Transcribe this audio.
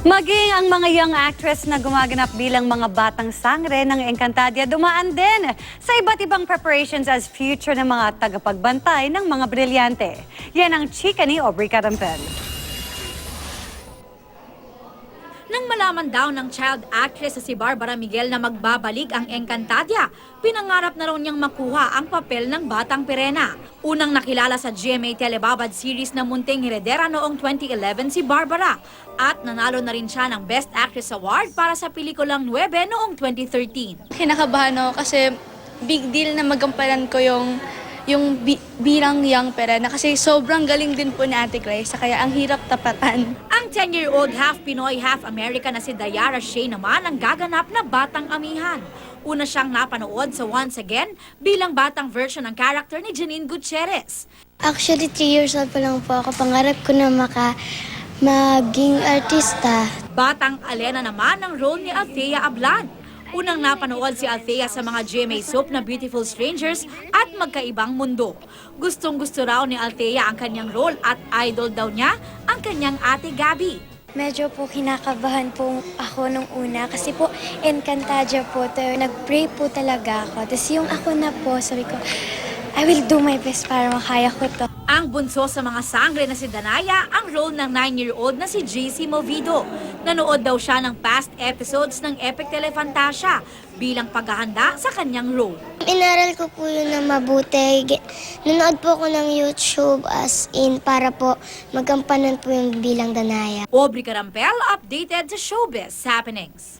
Maging ang mga young actress na gumaganap bilang mga batang sangre ng Encantadia dumaan din sa iba't ibang preparations as future ng mga tagapagbantay ng mga brilyante. Yan ang chika ni Aubrey Carampel. Nang malaman daw ng child actress na si Barbara Miguel na magbabalik ang Encantadia, pinangarap na raw niyang makuha ang papel ng Batang Pirena. Unang nakilala sa GMA Telebabad series na Munting Heredera noong 2011 si Barbara. At nanalo na rin siya ng Best Actress Award para sa pelikulang 9 noong 2013. Kinakabahan ako kasi big deal na magampanan ko yung bilang young Pirena kasi sobrang galing din po ni Ate Grace kaya ang hirap tapatan. Ang 10-year-old half Pinoy, half American na si Dayara Shea naman ang gaganap na batang amihan. Una siyang napanood sa Once Again bilang batang version ng character ni Janine Gutierrez. Actually, 3 years old pa lang po ako. Pangarap ko na maging artista. Batang Alena naman ang role ni Althea Ablan. Unang napanood si Althea sa mga GMA soap na Beautiful Strangers at Magkaibang Mundo. Gustong-gusto raw ni Althea ang kanyang role at idol daw niya ang kanyang ate Gabby. Medyo po kinakabahan po ako nung una kasi po Encantadia po. Nag-pray po talaga ako. Tapos yung ako na po, sabi ko, I will do my best para makaya ko to. Ang bunso sa mga sangre na si Danaya ang role ng 9-year-old na si JC Movido. Nanood daw siya ng past episodes ng Epic Telefantasia bilang paghahanda sa kanyang role. Inaral ko po yun na mabuti. Nanood po ako ng YouTube as in para po magampanan po yung bilang Danaya. Aubrey Carampel, updated sa Showbiz Happenings.